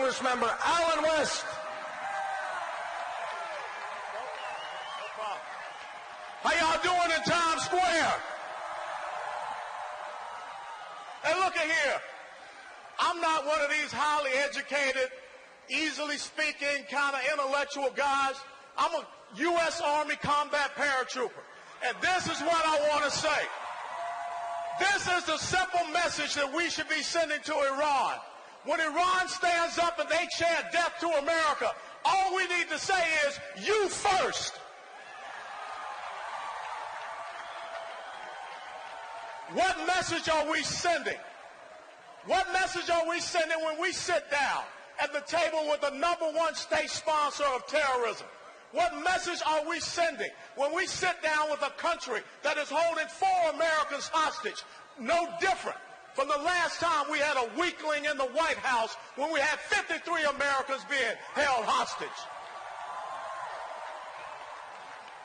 Congressmember Allen West. How y'all doing in Times Square? Hey, look at here. I'm not one of these highly educated, easily speaking, kind of intellectual guys. I'm a U.S. Army combat paratrooper. And this is what I want to say. This is the simple message that we should be sending to Iran. When Iran stands up and they chant death to America, all we need to say is, you first. What message are we sending? What message are we sending when we sit down at the table with the #1 state sponsor of terrorism? What message are we sending when we sit down with a country that is holding 4 Americans hostage? No different from the last time we had a weakling in the White House when we had 53 Americans being held hostage.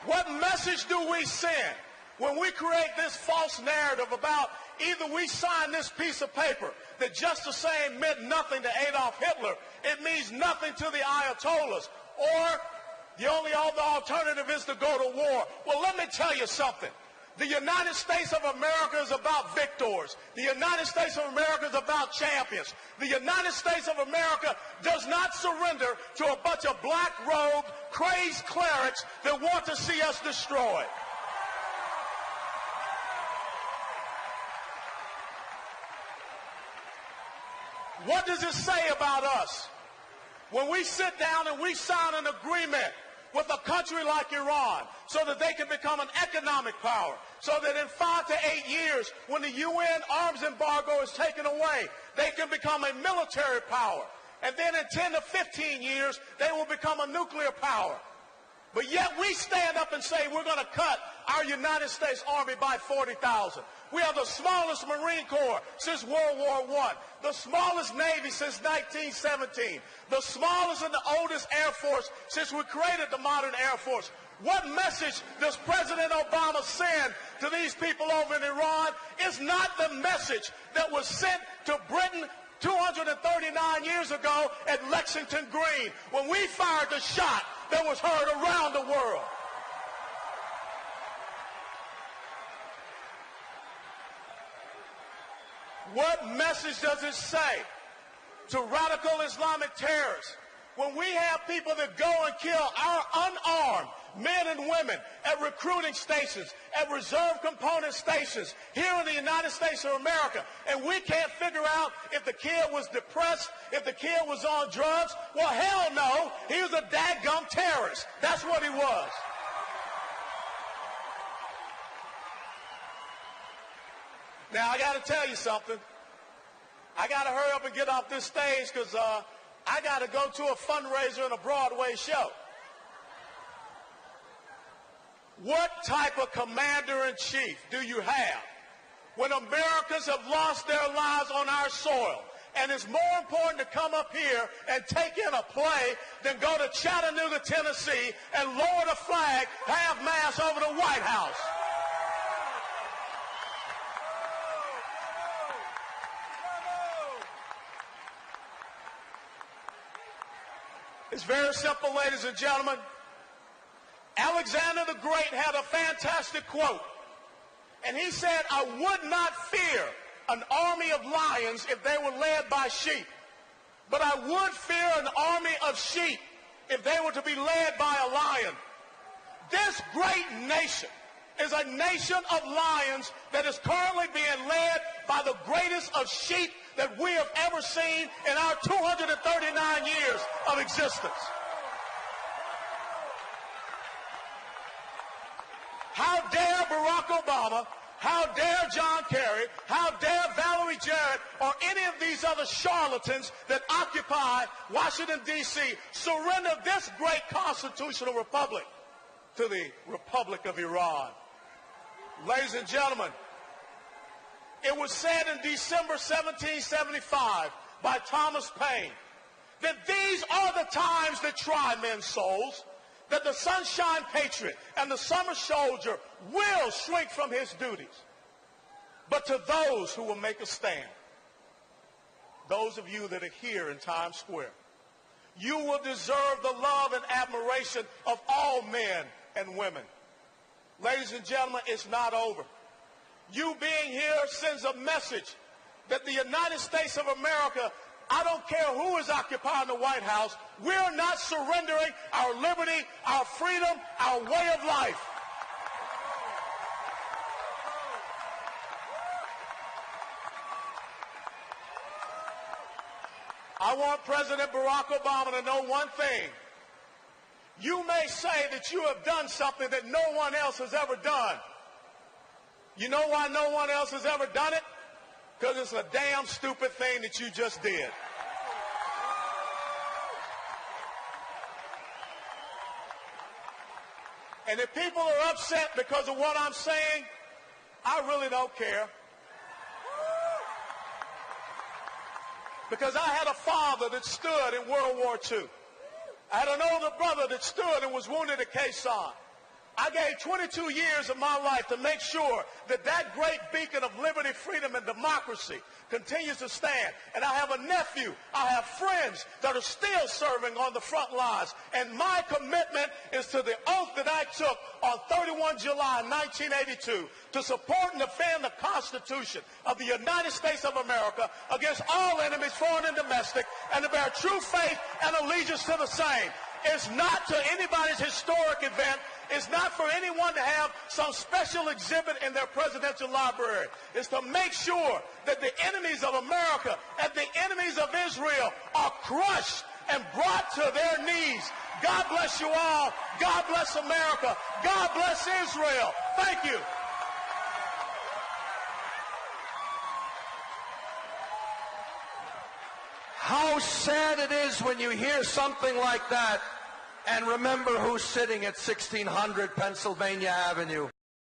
What message do we send when we create this false narrative about either we sign this piece of paper that just the same meant nothing to Adolf Hitler, it means nothing to the Ayatollahs, or the only other alternative is to go to war. Well, let me tell you something. The United States of America is about victors. The United States of America is about champions. The United States of America does not surrender to a bunch of black-robed, crazed clerics that want to see us destroyed. What does it say about us when we sit down and we sign an agreement with a country like Iran so that they can become an economic power, so that in 5 to 8 years, when the UN arms embargo is taken away, they can become a military power, and then in 10 to 15 years, they will become a nuclear power. But yet we stand up and say we're going to cut our United States Army by 40,000. We have the smallest Marine Corps since World War I, the smallest Navy since 1917, the smallest and the oldest Air Force since we created the modern Air Force. What message does President Obama send to these people over in Iran? It's not the message that was sent to Britain 239 years ago at Lexington Green when we fired the shot that was heard around the world. What message does it say to radical Islamic terrorists when we have people that go and kill our unarmed men and women at recruiting stations, at reserve component stations here in the United States of America, and we can't figure out if the kid was depressed, if the kid was on drugs? Well, hell no. He was a dadgum terrorist. That's what he was. Now, I got to tell you something. I got to hurry up and get off this stage because I got to go to a fundraiser and a Broadway show. What type of commander-in-chief do you have when Americans have lost their lives on our soil, and it's more important to come up here and take in a play than go to Chattanooga, Tennessee, and lower the flag half-mast over the White House? It's very simple, ladies and gentlemen. Alexander the Great had a fantastic quote. And he said, I would not fear an army of lions if they were led by sheep. But I would fear an army of sheep if they were to be led by a lion. This great nation is a nation of lions that is currently being led by the greatest of sheep that we have ever seen in our 239 years of existence. How dare Barack Obama, how dare John Kerry, how dare Valerie Jarrett, or any of these other charlatans that occupy Washington, D.C., surrender this great constitutional republic to the Republic of Iran. Ladies and gentlemen, it was said in December 1775 by Thomas Paine that these are the times that try men's souls, that the sunshine patriot and the summer soldier will shrink from his duties. But to those who will make a stand, those of you that are here in Times Square, you will deserve the love and admiration of all men and women. Ladies and gentlemen, it's not over. You being here sends a message that the United States of America, I don't care who is occupying the White House, we're not surrendering our liberty, our freedom, our way of life. I want President Barack Obama to know one thing. You may say that you have done something that no one else has ever done. You know why no one else has ever done it? Because it's a damn stupid thing that you just did. And if people are upset because of what I'm saying, I really don't care. Because I had a father that stood in World War II. I had an older brother that stood and was wounded at Quai Son. I gave 22 years of my life to make sure that that great beacon of liberty, freedom, and democracy continues to stand. And I have a nephew, I have friends that are still serving on the front lines. And my commitment is to the oath that I took on 31 July 1982 to support and defend the Constitution of the United States of America against all enemies, foreign and domestic, and to bear true faith and allegiance to the same. It's not to anybody's historic event. It's not for anyone to have some special exhibit in their presidential library. It's to make sure that the enemies of America and the enemies of Israel are crushed and brought to their knees. God bless you all. God bless America. God bless Israel. Thank you. How sad it is when you hear something like that and remember who's sitting at 1600 Pennsylvania Avenue.